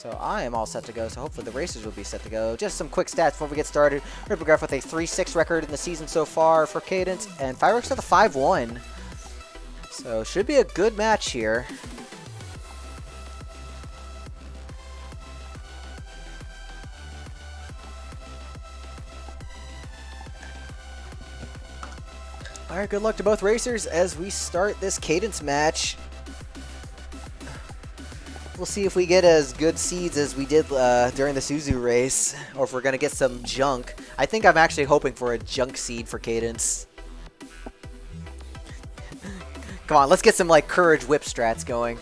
So I am all set to go, so hopefully the racers will be set to go. Just some quick stats before we get started. ribbongraph with a 3-6 record in the season so far for Cadence, and Vryx with a 5-1. So should be a good match here. Alright, good luck to both racers as we start this Cadence match. We'll see if we get as good seeds as we did during the Suzu race, or if we're going to get some junk. I think I'm actually hoping for a junk seed for Cadence. Come on, let's get some like courage whip strats going.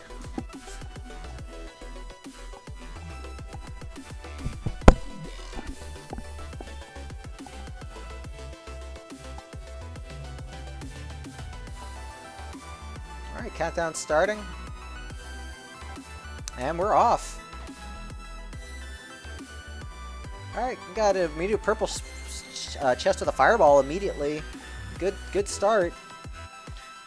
Alright, countdown starting. And we're off. Alright, got an immediate purple chest with a fireball immediately. Good start.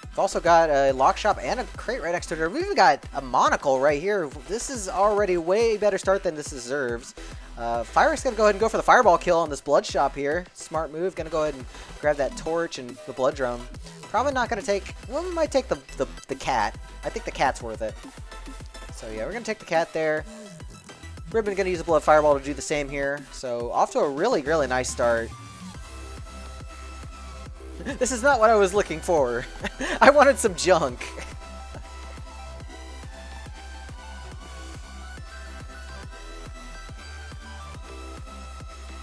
We've also got a lock shop and a crate right next to it. We've even got a monocle right here. This is already a way better start than this deserves. Vryx gonna go ahead and go for the fireball kill on this blood shop here. Smart move. Gonna go ahead and grab that torch and the blood drum. Probably not gonna take. Well, we might take the cat. I think the cat's worth it. So yeah, we're going to take the cat there. Ribbon going to use a blood fireball to do the same here. So off to a really, really nice start. This is not what I was looking for. I wanted some junk.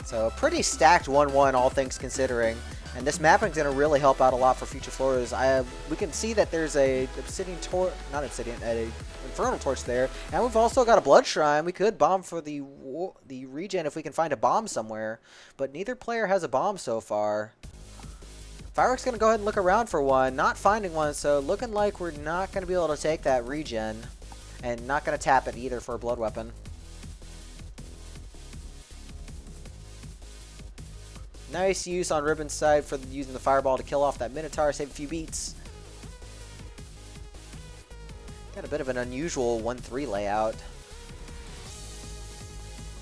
So a pretty stacked 1-1 all things considering. And this mapping is going to really help out a lot for future floors. We can see that there's a obsidian torch, not obsidian, a infernal torch there, and we've also got a blood shrine. We could bomb for the regen if we can find a bomb somewhere, but neither player has a bomb so far. Vryx going to go ahead and look around for one, not finding one, so looking like we're not going to be able to take that regen, and not going to tap it either for a blood weapon. Nice use on Ribbon's side for using the fireball to kill off that Minotaur, save a few beats. Got a bit of an unusual 1-3 layout.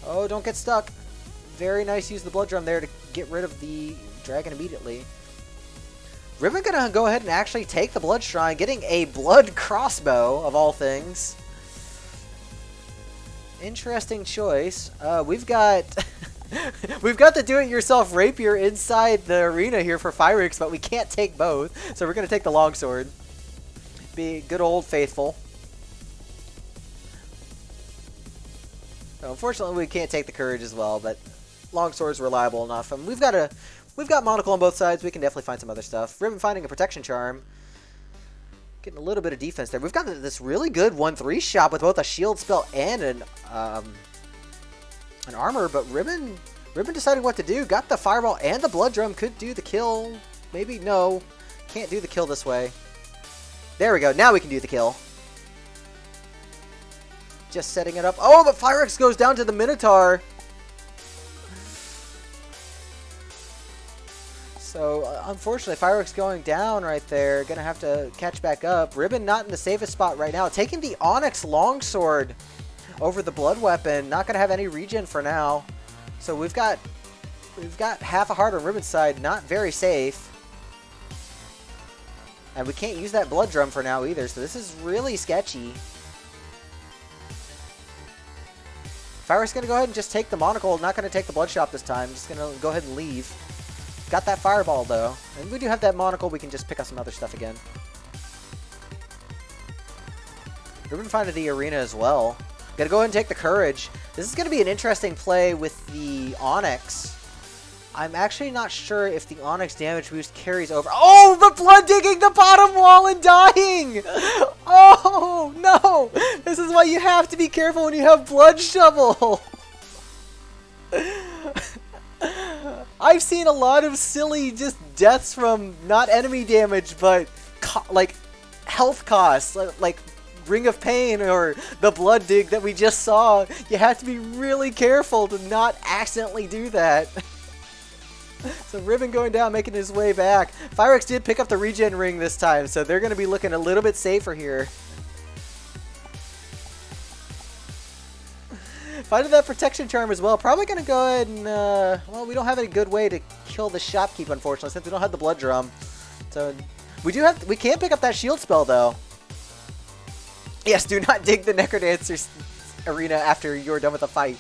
Oh, don't get stuck. Very nice use of the blood drum there to get rid of the dragon immediately. Ribbon gonna go ahead and actually take the blood shrine, getting a blood crossbow of all things. Interesting choice. We've got we've got the do-it-yourself rapier inside the arena here for Vryx, but we can't take both, so we're gonna take the longsword. Be good old faithful. So unfortunately, we can't take the courage as well, but longsword's reliable enough. And we've got monocle on both sides. We can definitely find some other stuff. Ribbon finding a protection charm. Getting a little bit of defense there. We've got this really good 1-3 shot with both a shield spell and an armor, but Ribbon decided what to do. Got the fireball and the blood drum. Could do the kill. Maybe no. Can't do the kill this way. There we go. Now we can do the kill. Just setting it up. Oh, but Vryx goes down to the Minotaur. So, unfortunately, Vryx going down right there. Gonna have to catch back up. Ribbon not in the safest spot right now. Taking the Onyx Longsword over the blood weapon. Not gonna have any regen for now. So we've got half a heart on Ribbon's side. Not very safe. And we can't use that blood drum for now either. So this is really sketchy. Vryx gonna go ahead and just take the monocle. Not gonna take the blood shop this time. Just gonna go ahead and leave. Got that fireball though. And we do have that monocle. We can just pick up some other stuff again. Ribbon finding the arena as well. Gotta go ahead and take the courage. This is gonna be an interesting play with the Onyx. I'm actually not sure if the Onyx damage boost carries over. Oh, the blood digging the bottom wall and dying! Oh, no! This is why you have to be careful when you have blood shovel! I've seen a lot of silly just deaths from not enemy damage, but like health costs, like Ring of Pain or the blood dig that we just saw. You have to be really careful to not accidentally do that. So Ribbon going down, making his way back. Vryx did pick up the regen ring this time, so they're going to be looking a little bit safer here. Finding that protection charm as well. Probably going to go ahead and, well, we don't have any good way to kill the shopkeep, unfortunately, since we don't have the blood drum. So we can pick up that shield spell, though. Yes, do not dig the Necrodancer's arena after you're done with the fight.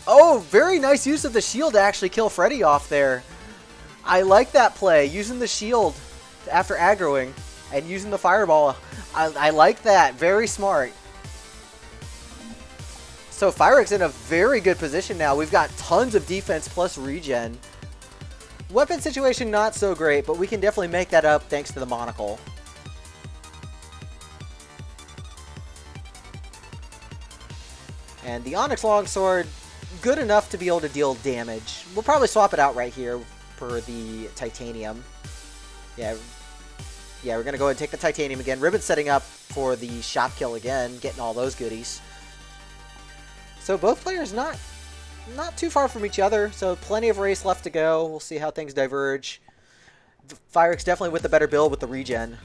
Oh, very nice use of the shield to actually kill Freddy off there. I like that play, using the shield after aggroing and using the fireball. I like that. Very smart. So Vryx in a very good position now. We've got tons of defense plus regen. Weapon situation not so great, but we can definitely make that up thanks to the monocle. And the Onyx Longsword, good enough to be able to deal damage. We'll probably swap it out right here for the Titanium. Yeah, we're going to go ahead and take the Titanium again. Ribbon's setting up for the shop kill again, getting all those goodies. So both players not too far from each other, so plenty of race left to go. We'll see how things diverge. Vryx definitely with the better build with the regen.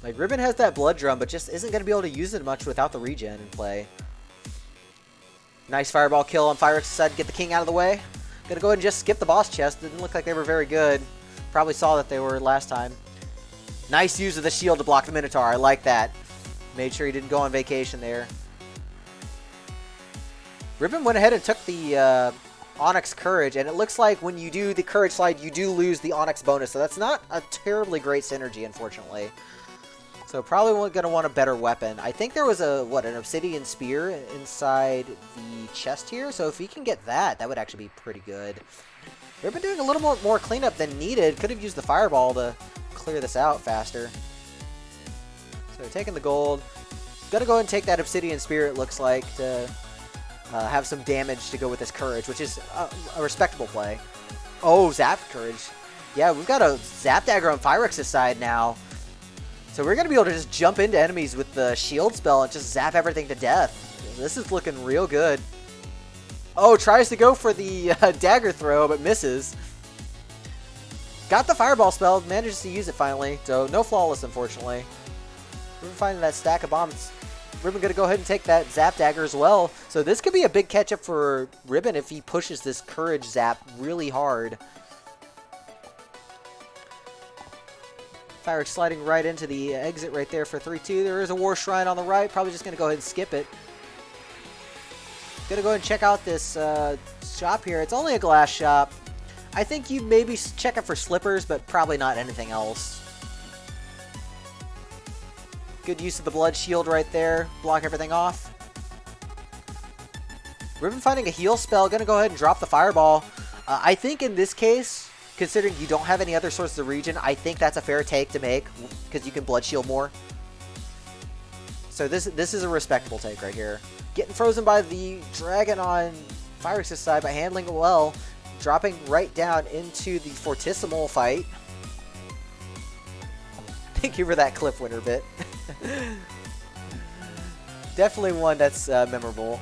Like, Ribbon has that blood drum, but just isn't going to be able to use it much without the regen in play. Nice fireball kill on Vryx's side to get the king out of the way. Gonna go ahead and just skip the boss chest. Didn't look like they were very good. Probably saw that they were last time. Nice use of the shield to block the Minotaur. I like that. Made sure he didn't go on vacation there. Ribbon went ahead and took the Onyx Courage, and it looks like when you do the Courage slide, you do lose the Onyx bonus. So that's not a terribly great synergy, unfortunately. So probably going to want a better weapon. I think there was an Obsidian Spear inside the chest here. So if he can get that, that would actually be pretty good. They've been doing a little more cleanup than needed. Could have used the Fireball to clear this out faster. So taking the gold. Gonna go ahead and take that Obsidian Spear, it looks like, to have some damage to go with this Courage, which is a respectable play. Oh, Zap Courage. Yeah, we've got a Zap Dagger on Vryx's side now. So we're going to be able to just jump into enemies with the shield spell and just zap everything to death. This is looking real good. Oh, tries to go for the dagger throw, but misses. Got the fireball spell, manages to use it finally. So no flawless, unfortunately. We're finding that stack of bombs. Ribbon going to go ahead and take that zap dagger as well. So this could be a big catch-up for Ribbon if he pushes this Courage zap really hard. Vryx sliding right into the exit right there for 3-2. There is a War Shrine on the right. Probably just going to go ahead and skip it. Going to go ahead and check out this shop here. It's only a glass shop. I think you'd maybe check it for slippers, but probably not anything else. Good use of the blood shield right there. Block everything off. Ribbon finding a heal spell. Going to go ahead and drop the fireball. I think in this case, considering you don't have any other sources of regen, I think that's a fair take to make because you can blood shield more. So this is a respectable take right here. Getting frozen by the dragon on Vryx's side, but handling it well. Dropping right down into the Fortissimo fight. Thank you for that clip winner bit. Definitely one that's memorable.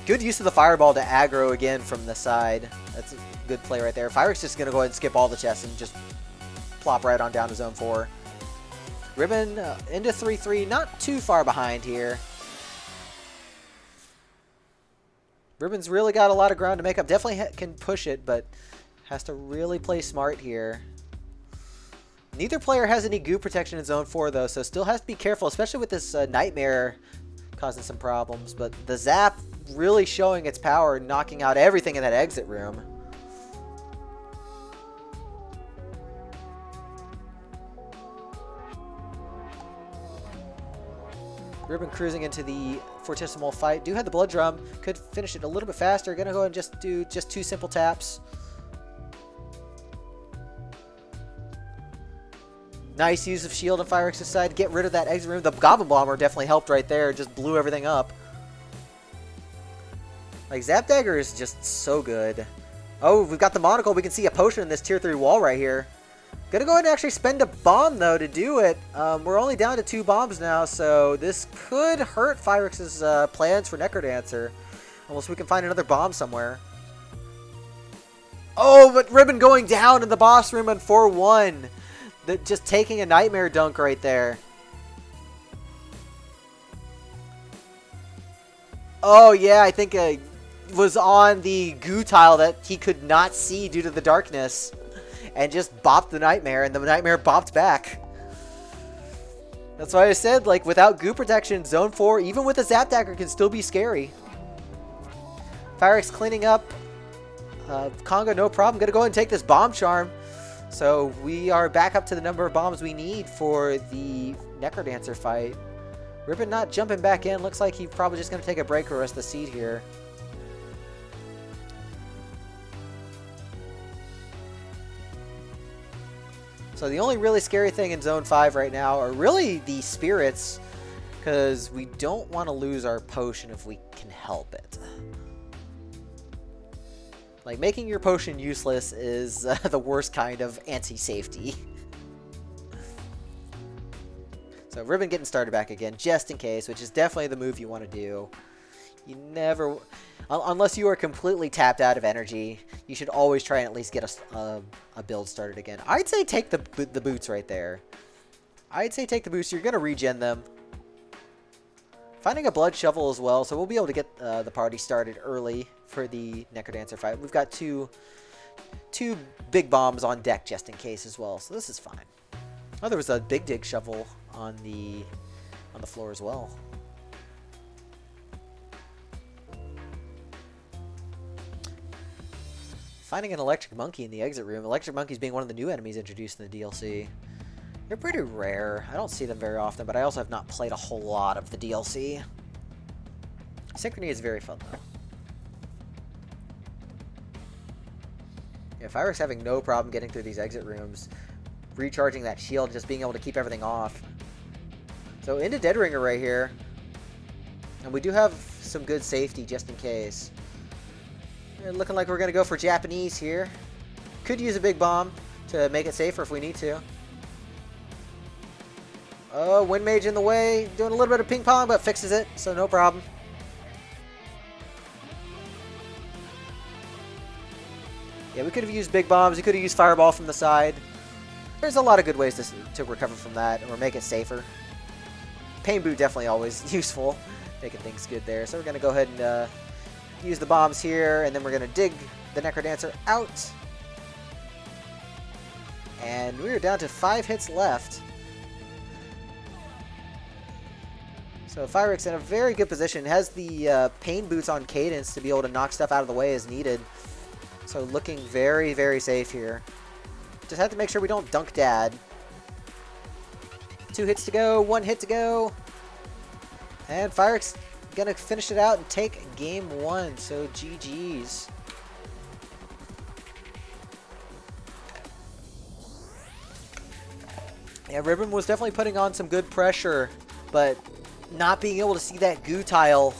Good use of the fireball to aggro again from the side. That's a good play right there. Vryx just going to go ahead and skip all the chests and just plop right on down to zone 4. Ribbon into 3-3, not too far behind here. Ribbon's really got a lot of ground to make up. Definitely can push it, but has to really play smart here. Neither player has any goo protection in zone 4 though, so still has to be careful, especially with this Nightmare causing some problems. But the Zap really showing its power, knocking out everything in that exit room. Ribbon cruising into the Fortissimo fight. Do have the blood drum. Could finish it a little bit faster. Gonna go ahead and just do 2 simple taps. Nice use of shield on Vryx's side. Get rid of that exit room. The Goblin Bomber definitely helped right there. Just blew everything up. Like, Zap Dagger is just so good. Oh, we've got the monocle. We can see a potion in this tier 3 wall right here. Gonna go ahead and actually spend a bomb, though, to do it. We're only down to 2 bombs now, so this could hurt Vryx's plans for Necrodancer. Unless we can find another bomb somewhere. Oh, but Ribbon going down in the boss room on 4-1. Just taking a Nightmare dunk right there. Oh yeah, I think was on the goo tile that he could not see due to the darkness, and just bopped the Nightmare, and the Nightmare bopped back. That's why I said, like, without goo protection, Zone 4, even with a Zap Dagger, can still be scary. Vryx cleaning up. Congo, no problem. Gonna go ahead and take this Bomb Charm. So we are back up to the number of bombs we need for the Necrodancer fight. Ribbon not jumping back in. Looks like he's probably just going to take a break for the rest of the seed here. So the only really scary thing in Zone 5 right now are really the spirits, because we don't want to lose our potion if we can help it. Like, making your potion useless is the worst kind of anti-safety. So Ribbon getting started back again, just in case, which is definitely the move you want to do. You never... Unless you are completely tapped out of energy, you should always try and at least get a build started again. I'd say take the boots right there. I'd say take the boots. You're going to regen them. Finding a blood shovel as well, so we'll be able to get the party started early for the Necrodancer fight. We've got two big bombs on deck just in case as well, so this is fine. Oh, there was a big dig shovel on the floor as well. Finding an electric monkey in the exit room. Electric monkeys being one of the new enemies introduced in the DLC. They're pretty rare. I don't see them very often, but I also have not played a whole lot of the DLC. Synchrony is very fun, though. Yeah, Vryx having no problem getting through these exit rooms, recharging that shield, just being able to keep everything off. So into Dead Ringer right here. And we do have some good safety just in case. We're looking like we're going to go for Japanese here. Could use a big bomb to make it safer if we need to. Oh, Wind Mage in the way. Doing a little bit of ping pong, but fixes it, so no problem. Yeah, we could have used big bombs. We could have used Fireball from the side. There's a lot of good ways to recover from that or make it safer. Pain Boot definitely always useful, making things good there. So we're going to go ahead and use the bombs here, and then we're going to dig the Necrodancer out. And we're down to 5 hits left. So Vryx in a very good position. Has the Pain Boots on Cadence to be able to knock stuff out of the way as needed. So looking very, very safe here. Just have to make sure we don't dunk Dad. 2 hits to go, 1 hit to go. And Vryx gonna finish it out and take game 1. So GG's. Yeah, Ribbon was definitely putting on some good pressure, but not being able to see that goo tile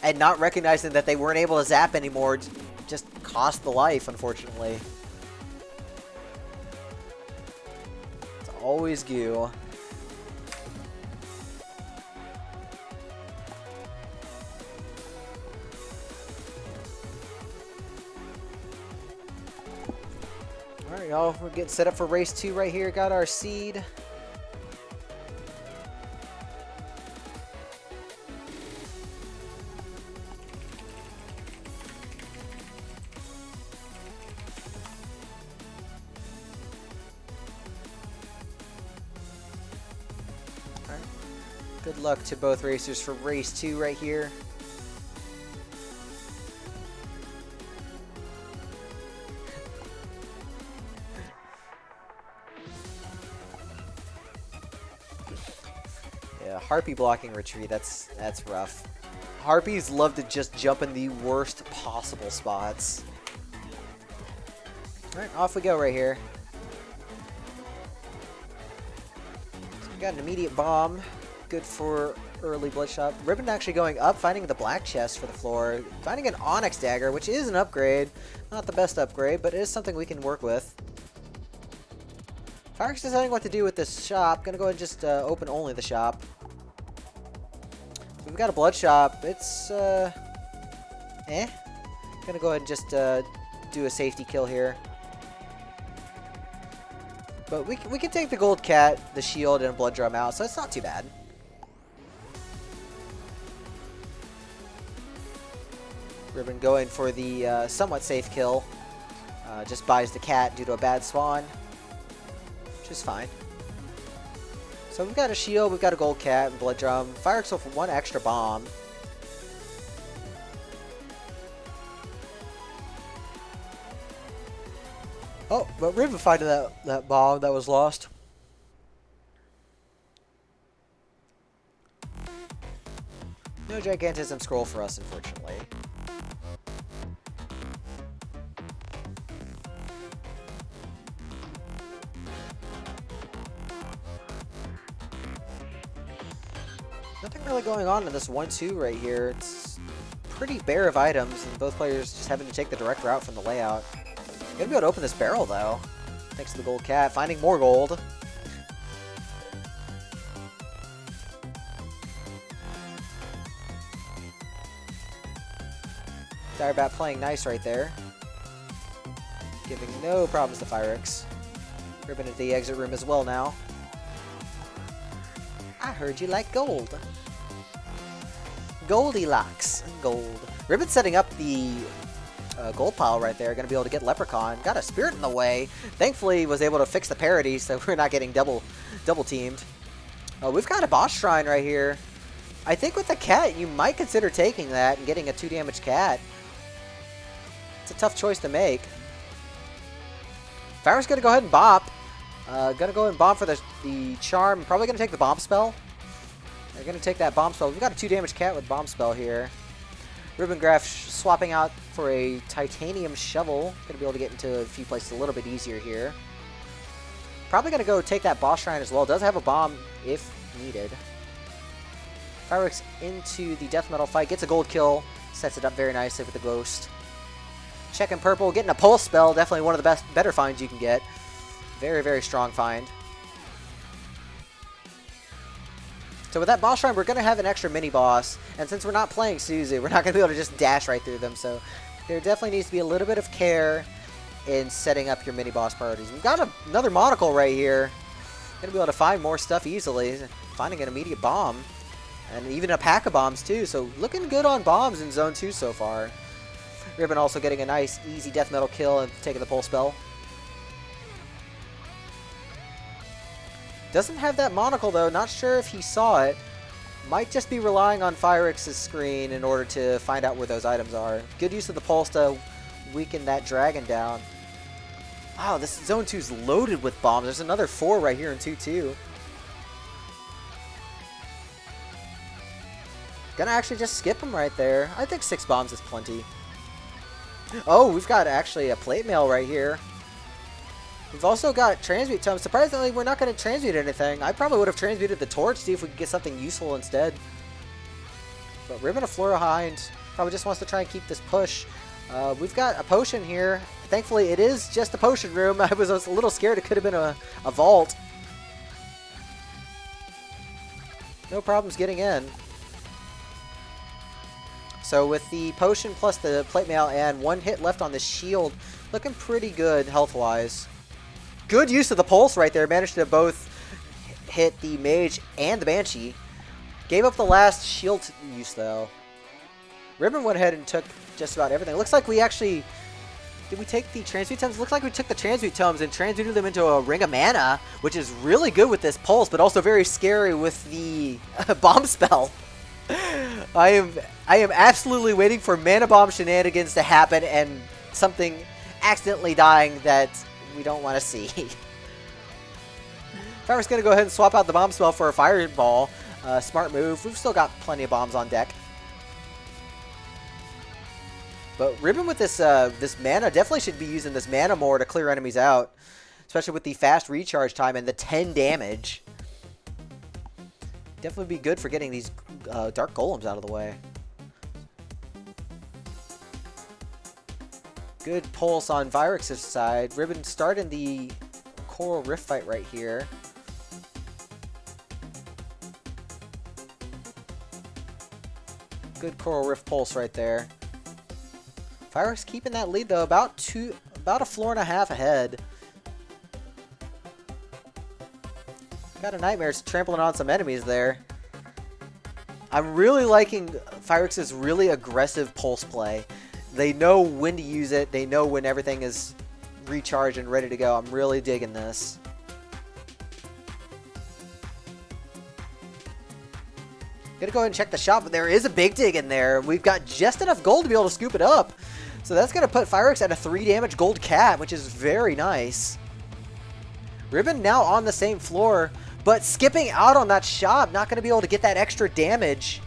and not recognizing that they weren't able to zap anymore just cost the life, unfortunately. It's always goo. Alright, y'all, we're getting set up for race 2 right here. Got our seed. Good luck to both racers for race 2 right here. Yeah, Harpy blocking retreat, that's rough. Harpies love to just jump in the worst possible spots. Alright, off we go right here. So we got an immediate bomb. Good for early Bloodshot. Ribbon actually going up, finding the black chest for the floor. Finding an Onyx Dagger, which is an upgrade. Not the best upgrade, but it is something we can work with. Vryx deciding what to do with this shop. Gonna go ahead and just open only the shop. So we've got a Blood Shop. It's, Gonna go ahead and just do a safety kill here. But we can take the Gold Cat, the shield, and a Blood Drum out, so it's not too bad. Ribbon going for the somewhat safe kill. Just buys the cat due to a bad spawn, which is fine. So we've got a shield, we've got a gold cat, and blood drum. Vryx with one extra bomb. Oh, but Ribbon finding that bomb that was lost. No Gigantism scroll for us, unfortunately. Nothing really going on in this 1-2 right here. It's pretty bare of items, and both players just having to take the direct route from the layout. Gonna be able to open this barrel, though. Thanks to the gold cat. Finding more gold. Direbat playing nice right there. Giving no problems to Vryx. Ribbon at the exit room as well now. I heard you like gold. Goldilocks. Gold. Ribbon setting up the gold pile right there. Going to be able to get Leprechaun. Got a Spirit in the way. Thankfully was able to fix the parity so we're not getting double teamed. We've got a boss shrine right here. I think with the cat you might consider taking that and getting a 2 damage cat. It's a tough choice to make. Vryx going to go ahead and bop. Gonna go and bomb for the charm. Probably gonna take the bomb spell. They're gonna take that bomb spell. We've got a 2 damage cat with bomb spell here. Ribbongraph swapping out for a titanium shovel. Gonna be able to get into a few places a little bit easier here. Probably gonna go take that boss shrine as well. Does have a bomb if needed. Vryx into the death metal fight. Gets a gold kill. Sets it up very nicely with the ghost. Checking purple. Getting a pulse spell. Definitely one of the better finds you can get. Very, very strong find. So with that boss shrine, we're going to have an extra mini-boss. And since we're not playing Suzu, we're not going to be able to just dash right through them. So there definitely needs to be a little bit of care in setting up your mini-boss priorities. We've got another monocle right here. Going to be able to find more stuff easily. Finding an immediate bomb. And even a pack of bombs too. So looking good on bombs in Zone 2 so far. Ribbon also getting a nice, easy death metal kill and taking the pulse spell. Doesn't have that monocle though, not sure if he saw it. Might just be relying on Vryx's screen in order to find out where those items are. Good use of the pulse to weaken that dragon down. Wow, this Zone 2 is loaded with bombs. There's another 4 right here in 2-2. Gonna actually just skip him right there. I think 6 bombs is plenty. Oh, we've got actually a plate mail right here. We've also got transmute tomes. Surprisingly, we're not going to transmute anything. I probably would have transmuted the torch, see if we could get something useful instead. But Ribbon of Flora behind. Probably just wants to try and keep this push. We've got a potion here. Thankfully, it is just a potion room. I was a little scared it could have been a vault. No problems getting in. So with the potion plus the plate mail and 1 hit left on the shield, looking pretty good health-wise. Good use of the pulse right there. Managed to both hit the mage and the banshee. Gave up the last shield use though. Ribbon went ahead and took just about everything. Looks like we actually... Did we take the transmute tomes? Looks like we took the transmute tomes and transmuted them into a ring of mana, which is really good with this pulse, but also very scary with the bomb spell. I am absolutely waiting for mana bomb shenanigans to happen and something accidentally dying that we don't want to see. Fire's going to go ahead and swap out the bomb spell for a fireball. Smart move. We've still got plenty of bombs on deck. But Ribbon with this this mana definitely should be using this mana more to clear enemies out, especially with the fast recharge time and the 10 damage. Definitely be good for getting these dark golems out of the way. Good pulse on Vryx's side. Ribbon starting the Coral Rift fight right here. Good Coral Rift pulse right there. Vryx keeping that lead though, about a floor and a half ahead. Got a Nightmare's trampling on some enemies there. I'm really liking Vryx's really aggressive pulse play. They know when to use it. They know when everything is recharged and ready to go. I'm really digging this. Gonna go ahead and check the shop, but there is a big dig in there. We've got just enough gold to be able to scoop it up. So that's gonna put Vryx at a 3 damage gold cat, which is very nice. Ribbon now on the same floor, but skipping out on that shop, not gonna be able to get that extra damage.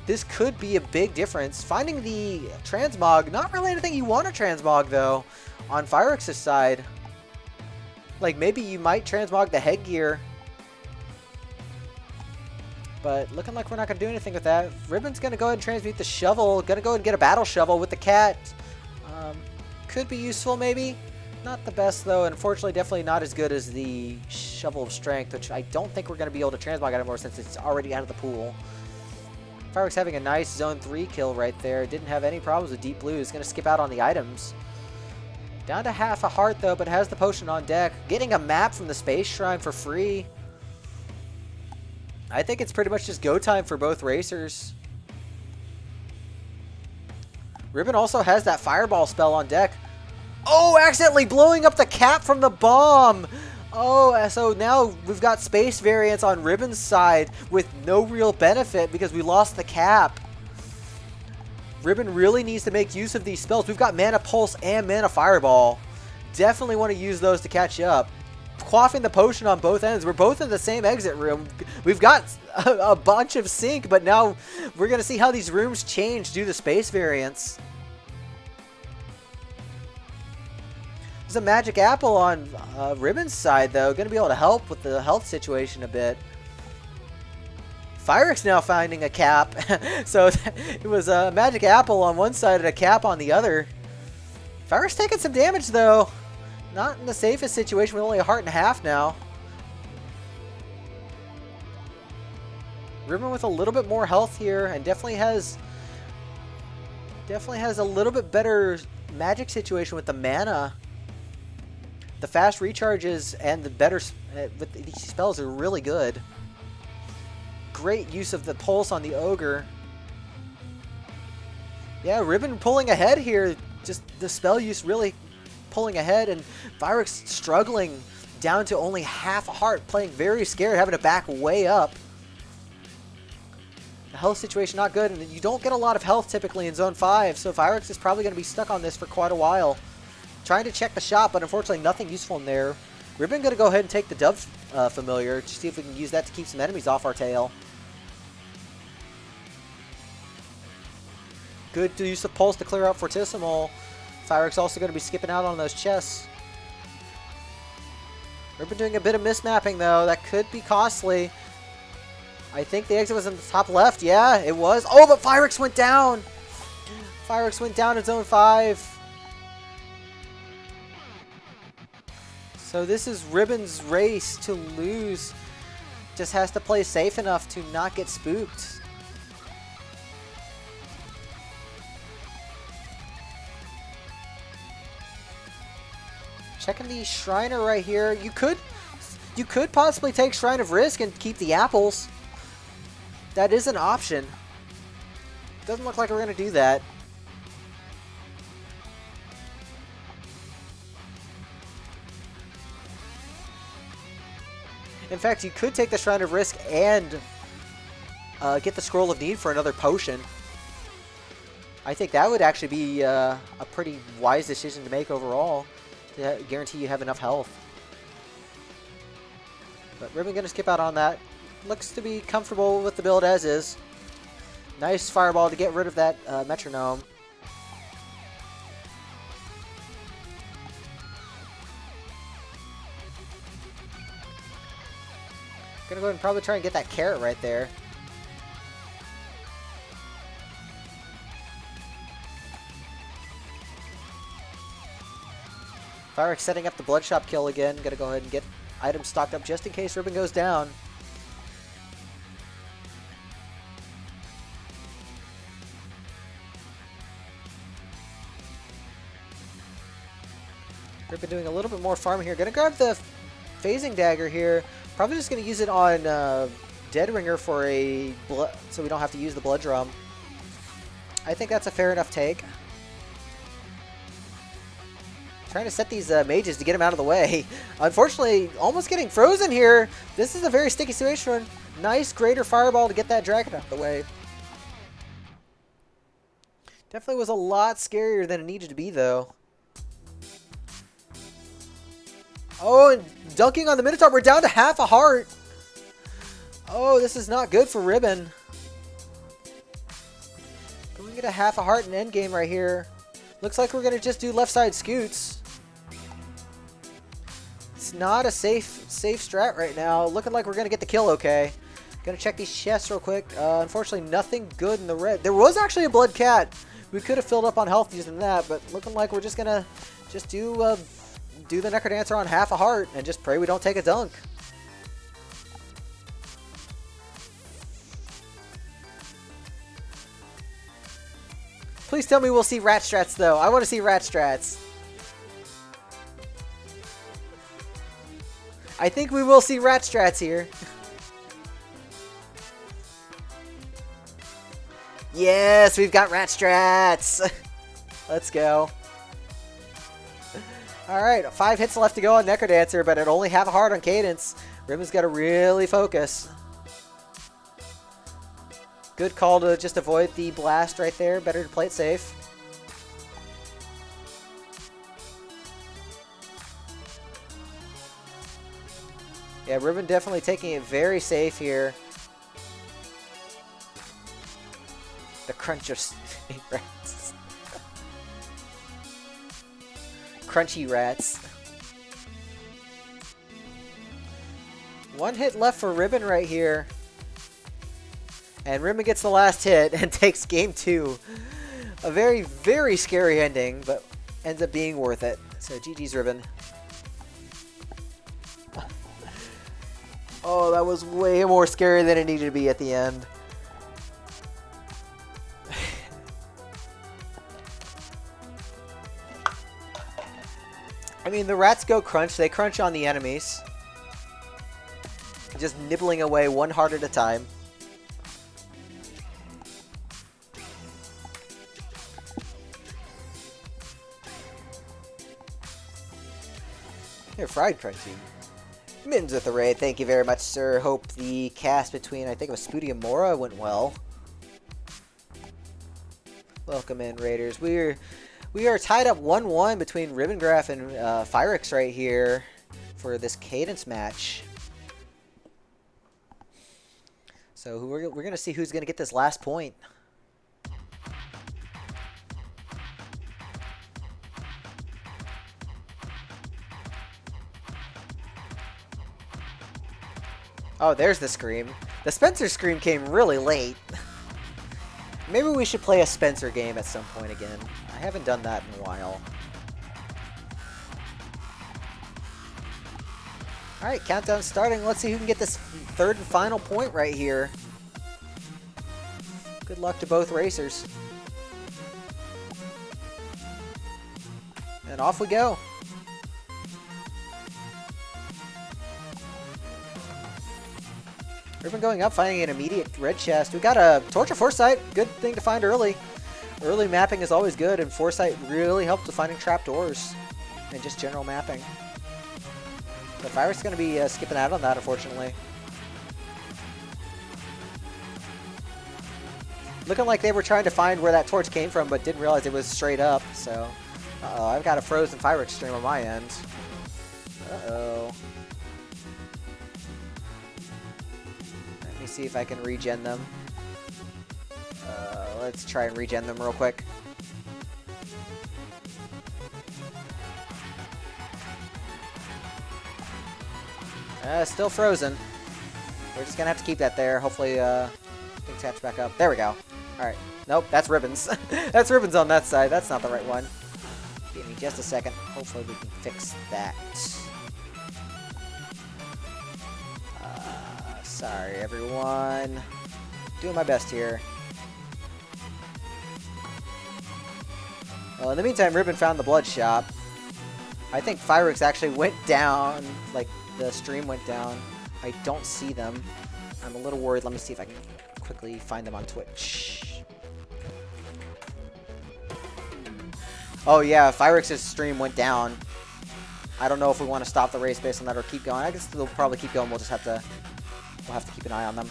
This could be a big difference. Finding the transmog, not really anything you want to transmog though, on Vryx's side. Like maybe you might transmog the headgear, but looking like we're not going to do anything with that. Ribbon's going to go ahead and transmute the shovel. Going to go ahead and get a battle shovel with the cat. Could be useful maybe. Not the best though. Unfortunately, definitely not as good as the shovel of strength, which I don't think we're going to be able to transmog anymore since it's already out of the pool. Vryx having a nice zone 3 kill right there. Didn't have any problems with deep blue. He's going to skip out on the items. Down to half a heart though, but has the potion on deck. Getting a map from the space shrine for free. I think it's pretty much just go time for both racers. Ribbon also has that fireball spell on deck. Oh, accidentally blowing up the cap from the bomb. Oh, so now we've got space variance on Ribbon's side with no real benefit because we lost the cap. Ribbon really needs to make use of these spells. We've got Mana Pulse and Mana Fireball. Definitely want to use those to catch up. Quaffing the potion on both ends. We're both in the same exit room. We've got a bunch of sync, but now we're going to see how these rooms change due to space variance. There's a magic apple on Ribbon's side, though. Going to be able to help with the health situation a bit. Vryx now finding a cap. So it was a magic apple on one side and a cap on the other. Vryx taking some damage, though. Not in the safest situation with only a heart and a half now. Ribbon with a little bit more health here and definitely has a little bit better magic situation with the mana. The fast recharges and the better with these spells are really good. Great use of the pulse on the ogre. Yeah, Ribbon pulling ahead here. Just the spell use really pulling ahead, and Vryx struggling down to only half a heart, playing very scared, having to back way up. The health situation not good, and you don't get a lot of health typically in Zone 5, so Vryx is probably going to be stuck on this for quite a while. Trying to check the shop, but unfortunately nothing useful in there. Ribbon going to go ahead and take the Dove Familiar to see if we can use that to keep some enemies off our tail. Good use of Pulse to clear out Fortissimo. Vryx also going to be skipping out on those chests. Ribbon doing a bit of mismapping though. That could be costly. I think the exit was in the top left. Yeah, it was. Oh, but Vryx went down. Vryx went down in Zone 5. So this is Ribbon's race to lose. Just has to play safe enough to not get spooked. Checking the Shriner right here. You could possibly take Shrine of Risk and keep the apples. That is an option. Doesn't look like we're going to do that. In fact, you could take the Shrine of Risk and get the Scroll of Need for another potion. I think that would actually be a pretty wise decision to make overall. To guarantee you have enough health. But Ribbon going to skip out on that. Looks to be comfortable with the build as is. Nice fireball to get rid of that metronome. Gonna go ahead and probably try and get that carrot right there. Vryx setting up the Bloodshop kill again. Gonna go ahead and get items stocked up just in case Ribbon goes down. Ribbon doing a little bit more farming here. Gonna grab the phasing dagger here. Probably just gonna use it on Dead Ringer for a so we don't have to use the blood drum. I think that's a fair enough take. Trying to set these mages to get him out of the way. Unfortunately, almost getting frozen here. This is a very sticky situation. Nice greater fireball to get that dragon out of the way. Definitely was a lot scarier than it needed to be, though. Oh, and dunking on the Minotaur. We're down to half a heart. Oh, this is not good for Ribbon. Can we get a half a heart in endgame right here? Looks like we're going to just do left side scoots. It's not a safe strat right now. Looking like we're going to get the kill okay. Gonna check these chests real quick. Unfortunately, nothing good in the red. There was actually a blood cat. We could have filled up on health using that, but looking like we're just gonna do the Necrodancer on half a heart and just pray we don't take a dunk. Please tell me we'll see rat strats though. I want to see rat strats. I think we will see rat strats here. Yes, we've got rat strats. Let's go. Alright, 5 hits left to go on Necrodancer, but at only half a heart on Cadence. Ribbon's got to really focus. Good call to just avoid the blast right there. Better to play it safe. Yeah, Ribbon definitely taking it very safe here. The crunchers rats. Crunchy rats. 1 hit left for Ribbon right here. And Ribbon gets the last hit and takes game 2. A very, very scary ending, but ends up being worth it. So GG's Ribbon. Oh, that was way more scary than it needed to be at the end. I mean, the rats go crunch. They crunch on the enemies. Just nibbling away 1 heart at a time. Here, fried crunchy. Mittens with the raid. Thank you very much, sir. Hope the cast between, I think it was Spooty and Mora, went well. Welcome in, Raiders. We are tied up 1-1 between ribbongraph and Vryx right here for this Cadence match. So we're going to see who's going to get this last point. Oh, there's the scream. The Spencer scream came really late. Maybe we should play a Spencer game at some point again. I haven't done that in a while. Alright, countdown starting. Let's see who can get this 3rd and final point right here. Good luck to both racers. And off we go. Ribbon going up, finding an immediate red chest. We got a Torch of Foresight. Good thing to find early. Early mapping is always good, and Foresight really helps with finding trapdoors and just general mapping. But Vryx is going to be skipping out on that, unfortunately. Looking like they were trying to find where that torch came from, but didn't realize it was straight up. So, I've got a frozen Vryx stream on my end. Uh-oh. Let me see if I can regen them. Let's try and regen them real quick. Still frozen. We're just gonna have to keep that there. Hopefully, things catch back up. There we go. Alright. Nope, that's Ribbons. That's Ribbons on that side. That's not the right one. Give me just a second. Hopefully we can fix that. Sorry, everyone. Doing my best here. Well, in the meantime, Ribbon found the blood shop. I think Vryx actually went down, like the stream went down. I don't see them. I'm a little worried. Let me see if I can quickly find them on Twitch. Oh yeah, Vryx's stream went down. I don't know if we want to stop the race based on that or keep going. I guess they'll probably keep going. We'll have to keep an eye on them.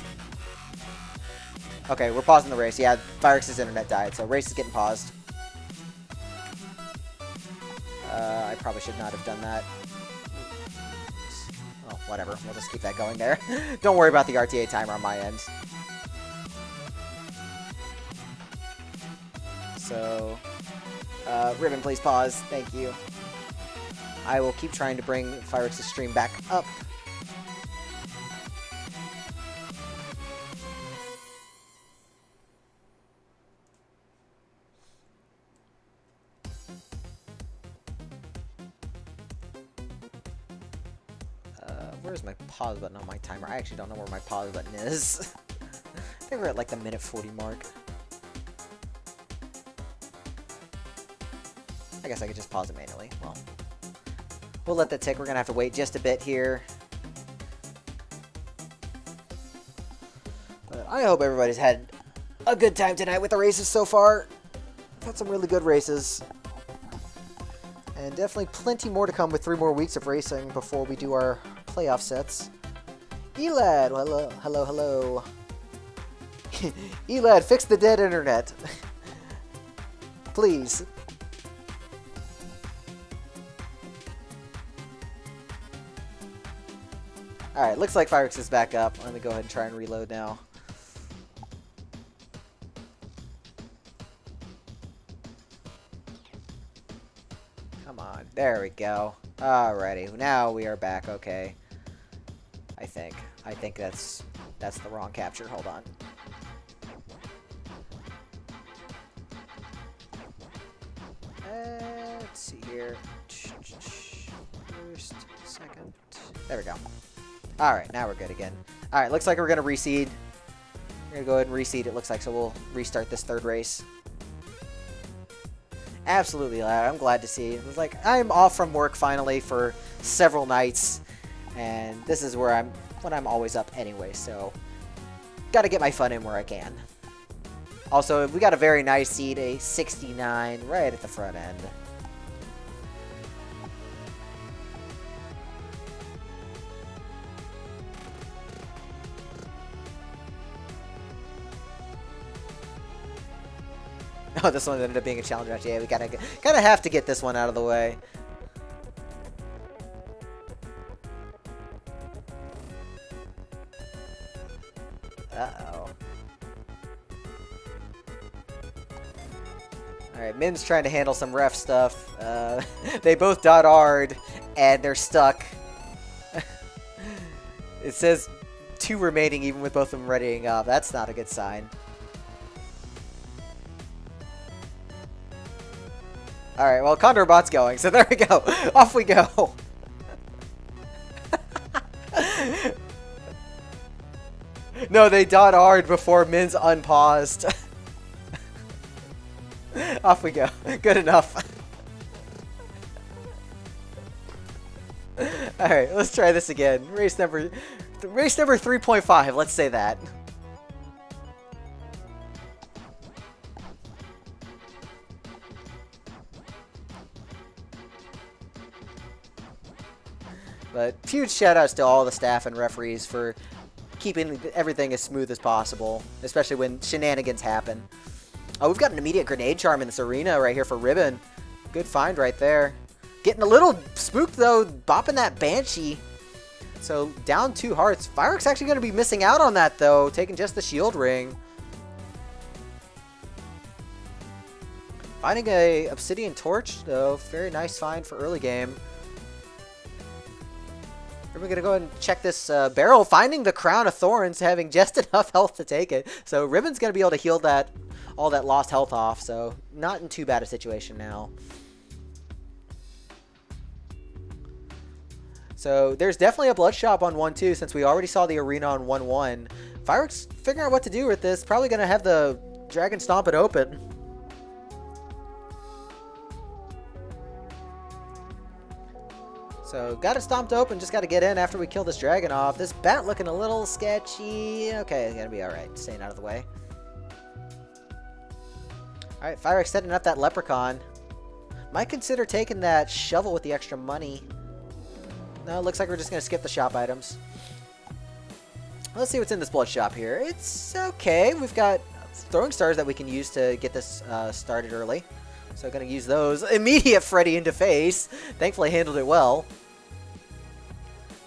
Okay, we're pausing the race. Yeah, Vryx's internet died, so race is getting paused. I probably should not have done that. Oh, whatever. We'll just keep that going there. Don't worry about the RTA timer on my end. So, Ribbon, please pause. Thank you. I will keep trying to bring Vryx's stream back up. Where's my pause button on my timer? I actually don't know where my pause button is. I think we're at like the minute 40 mark. I guess I could just pause it manually. Well, we'll let that tick. We're going to have to wait just a bit here. But I hope everybody's had a good time tonight with the races so far. We've had some really good races. And definitely plenty more to come with 3 more weeks of racing before we do our playoff sets. Elad, well, hello. Elad, fix the dead internet. Please. Alright, looks like Vryx is back up. Let me go ahead and try and reload now. Come on, there we go. Alrighty, now we are back, okay. I think that's the wrong capture. Hold on. Let's see here. First, second. There we go. Alright, now we're good again. Alright, looks like we're going to reseed. We're going to go ahead and reseed, it looks like, so we'll restart this 3rd race. Absolutely, lad. I'm glad to see. It was like, I'm off from work finally for several nights, and this is where when I'm always up anyway, so gotta get my fun in where I can. Also, we got a very nice seat, a 69 right at the front end. Oh, this one ended up being a challenge match. Yeah, we gotta have to get this one out of the way. Uh-oh. Alright, Min's trying to handle some ref stuff. They both .r'd, and they're stuck. It says 2 remaining even with both of them readying up. That's not a good sign. Alright, well, CoNDOR bot's going, so there we go. Off we go. No, they .r'd before Min's unpaused. Off we go. Good enough. Alright, let's try this again. Race number 3.5, let's say that. But huge shout-outs to all the staff and referees for keeping everything as smooth as possible, especially when shenanigans happen. Oh, we've got an immediate grenade charm in this arena right here for Ribbon. Good find right there. Getting a little spooked, though, bopping that Banshee. So, down 2 hearts. Vryx actually going to be missing out on that, though, taking just the shield ring. Finding a Obsidian Torch, though. Very nice find for early game. We're going to go ahead and check this barrel. Finding the Crown of Thorns, having just enough health to take it. So Ribbon's going to be able to heal all that lost health off. So not in too bad a situation now. So there's definitely a blood shop on 1-2 since we already saw the arena on 1-1. Vryx figuring out what to do with this. Probably going to have the Dragon Stomp it open. So, got it stomped open, just got to get in after we kill this dragon off. This bat looking a little sketchy. Okay, it's gonna be alright, staying out of the way. Alright, Vryx setting up that leprechaun. Might consider taking that shovel with the extra money. No, looks like we're just gonna skip the shop items. Let's see what's in this blood shop here. It's okay. We've got throwing stars that we can use to get this started early. So gonna use those. Immediate Freddy into face. Thankfully handled it well.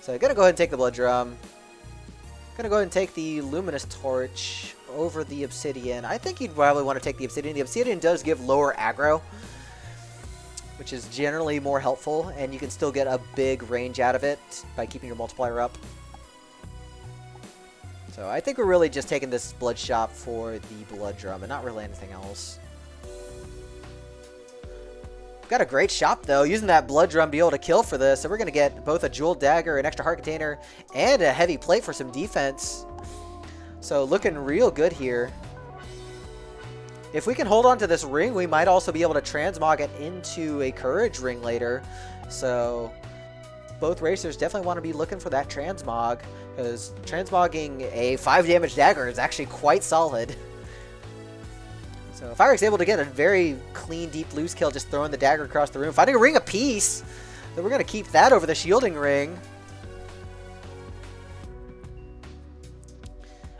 So gonna go ahead and take the blood drum. Gonna go ahead and take the luminous torch over the obsidian. I think you'd probably want to take the obsidian. The obsidian does give lower aggro, which is generally more helpful, and you can still get a big range out of it by keeping your multiplier up. So I think we're really just taking this blood shop for the blood drum and not really anything else. Got a great shop though, using that blood drum to be able to kill for this. So we're going to get both a jeweled dagger, an extra heart container, and a heavy plate for some defense. So looking real good here. If we can hold on to this ring, we might also be able to transmog it into a courage ring later. So both racers definitely want to be looking for that transmog, because transmogging a 5 damage dagger is actually quite solid. So if Vryx able to get a very clean, deep loose kill, just throwing the dagger across the room, finding a ring apiece, then we're going to keep that over the shielding ring.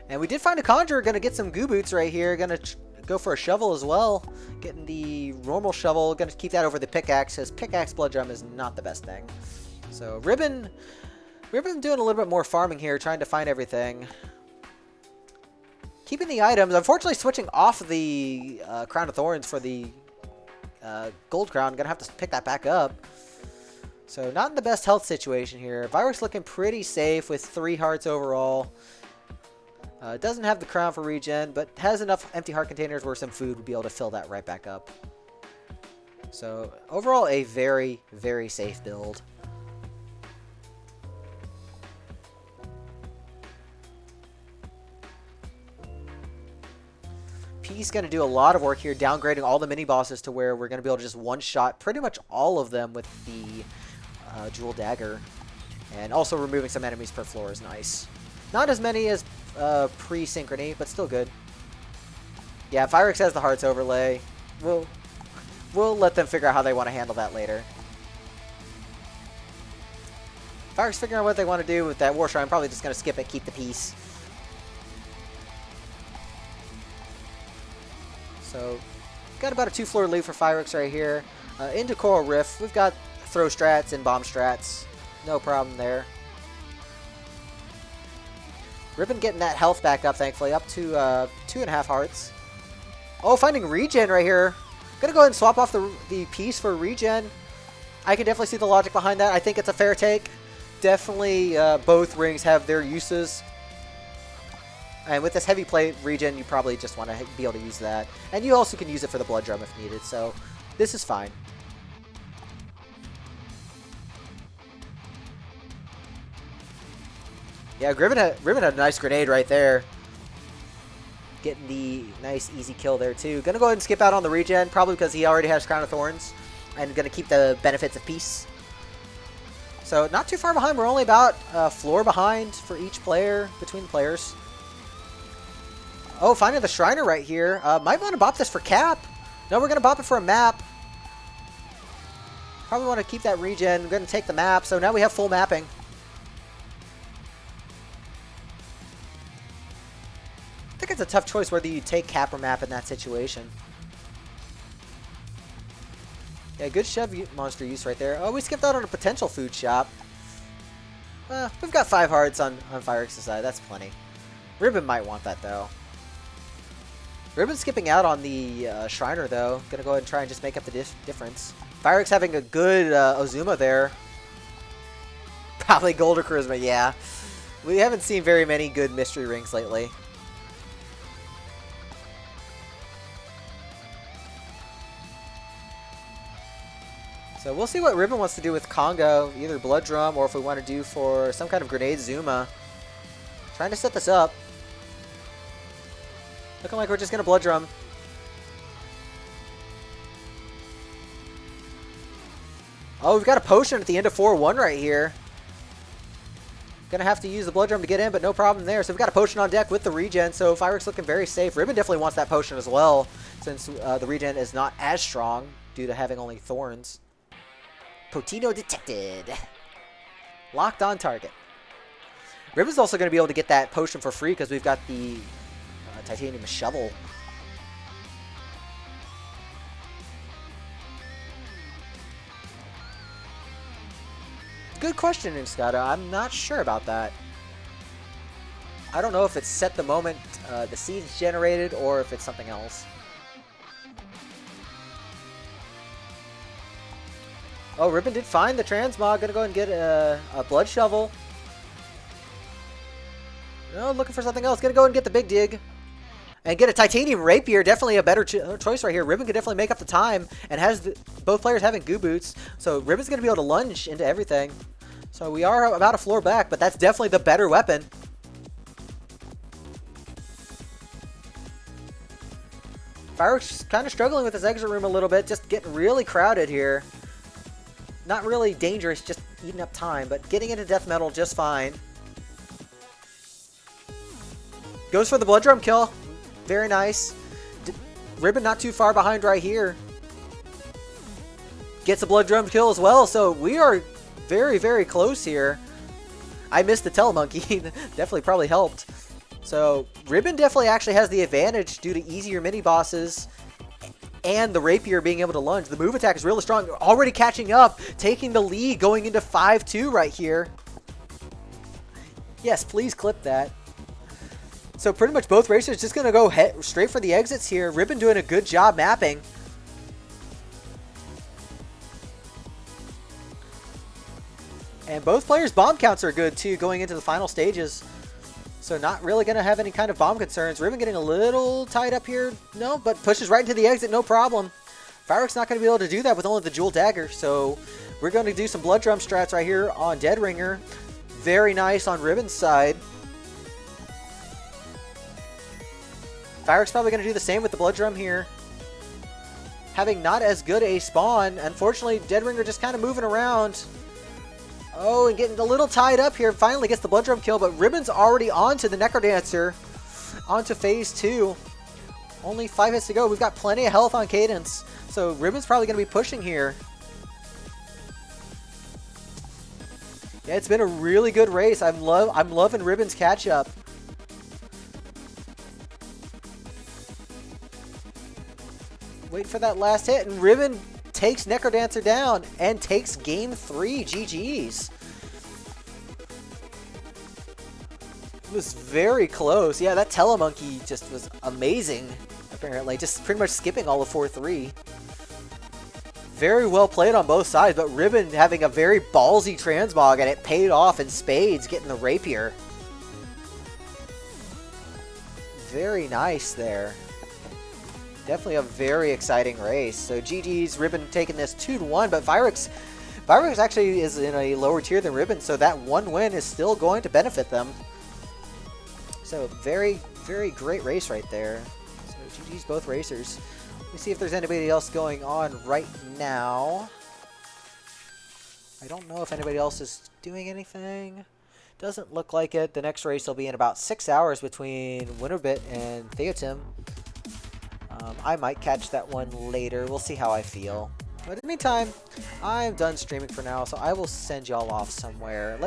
And we did find a conjurer, going to get some goo boots right here, going to go for a shovel as well. Getting the normal shovel, going to keep that over the pickaxe, because pickaxe blood drum is not the best thing. So Ribbon doing a little bit more farming here, trying to find everything. Keeping the items, unfortunately switching off the Crown of Thorns for the Gold Crown. Gonna have to pick that back up. So not in the best health situation here. Vryx looking pretty safe with 3 hearts overall. Doesn't have the crown for regen, but has enough empty heart containers where some food would be able to fill that right back up. So overall a very, very safe build. He's going to do a lot of work here, downgrading all the mini-bosses to where we're going to be able to just one-shot pretty much all of them with the Jewel Dagger. And also removing some enemies per floor is nice. Not as many as pre-Synchrony, but still good. Yeah, Vryx has the Hearts overlay. We'll let them figure out how they want to handle that later. Vryx figuring out what they want to do with that War Shrine, probably just going to skip it, keep the peace. So, got about a 2-floor lead for Vryx right here. Into Coral Rift, we've got throw strats and bomb strats. No problem there. Ribbon getting that health back up, thankfully, up to 2.5 hearts. Oh, finding regen right here. Gonna go ahead and swap off the piece for regen. I can definitely see the logic behind that. I think it's a fair take. Definitely both rings have their uses. And with this heavy plate regen, you probably just want to be able to use that. And you also can use it for the blood drum if needed, so this is fine. Yeah, Ribbon had a nice grenade right there. Getting the nice easy kill there too. Gonna go ahead and skip out on the regen, probably because he already has Crown of Thorns. And gonna keep the benefits of peace. So not too far behind, we're only about a floor behind for each player, between the players. Oh, finding the Shriner right here. Might want to bop this for cap. No, we're going to bop it for a map. Probably want to keep that regen. We're going to take the map. So now we have full mapping. I think it's a tough choice whether you take cap or map in that situation. Yeah, good shove monster use right there. Oh, we skipped out on a potential food shop. We've got 5 hearts on Vryx's side. That's plenty. Ribbon might want that, though. Ribbon skipping out on the Shriner, though. Gonna go ahead and try and just make up the difference. Vryx having a good Ozuma there. Probably Gold or Charisma, yeah. We haven't seen very many good mystery rings lately. So we'll see what Ribbon wants to do with Congo. Either Blood Drum or if we want to do for some kind of Grenade Zuma. Trying to set this up. Looking like we're just going to Blood Drum. Oh, we've got a potion at the end of 4-1 right here. Gonna have to use the blood drum to get in, but no problem there. So we've got a potion on deck with the regen, so Vryx looking very safe. Ribbon definitely wants that potion as well, since the regen is not as strong due to having only thorns. Potino detected. Locked on target. Ribbon's also going to be able to get that potion for free because we've got the titanium shovel. Good question, Inscada. I'm not sure about that. I don't know if it's set the moment the seed's generated or if it's something else. Oh, Ribbon did find the transmog. Gonna go and get a blood shovel. No, looking for something else. Gonna go and get the big dig. And get a titanium rapier. Definitely a better choice right here. Ribbon could definitely make up the time. And has both players having goo boots. So Ribbon's gonna be able to lunge into everything. So we are about a floor back, but that's definitely the better weapon. Vryx kind of struggling with his exit room a little bit. Just getting really crowded here. Not really dangerous, just eating up time, but getting into death metal just fine. Goes for the blood drum kill. Very nice. Ribbon not too far behind right here. Gets a blood drum kill as well, so we are very, very close here. I missed the telemonkey. Definitely probably helped. So Ribbon definitely actually has the advantage due to easier mini bosses and the rapier being able to lunge. The move attack is really strong. Already catching up, taking the lead, going into 5-2 right here. Yes, please clip that. So pretty much both racers just going to go straight for the exits here. Ribbon doing a good job mapping. And both players' bomb counts are good too going into the final stages. So not really going to have any kind of bomb concerns. Ribbon getting a little tied up here. No, but pushes right into the exit, no problem. Vryx not going to be able to do that with only the jewel dagger. So we're going to do some blood drum strats right here on Dead Ringer. Very nice on Ribbon's side. Vryx probably going to do the same with the blood drum here. Having not as good a spawn. Unfortunately, Dead Ringer just kind of moving around. Oh, and getting a little tied up here. Finally gets the blood drum kill, but Ribbon's already on to the Necrodancer. On to phase 2. Only 5 hits to go. We've got plenty of health on Cadence. So Ribbon's probably going to be pushing here. Yeah, it's been a really good race. I'm loving Ribbon's catch-up. Wait for that last hit, and Ribbon takes Necrodancer down and takes game 3. GG's. It was very close. Yeah, that telemonkey just was amazing, apparently. Just pretty much skipping all of 4-3. Very well played on both sides, but Ribbon having a very ballsy transmog, and it paid off in spades getting the rapier. Very nice there. Definitely a very exciting race. So GG's, Ribbon taking this 2-1, but Vryx actually is in a lower tier than Ribbon, so that one win is still going to benefit them. So very, very great race right there. So GG's both racers. Let me see if there's anybody else going on right now. I don't know if anybody else is doing anything. Doesn't look like it. The next race will be in about 6 hours between Winterbit and Theotim. I might catch that one later. We'll see how I feel. But in the meantime, I'm done streaming for now, so I will send y'all off somewhere.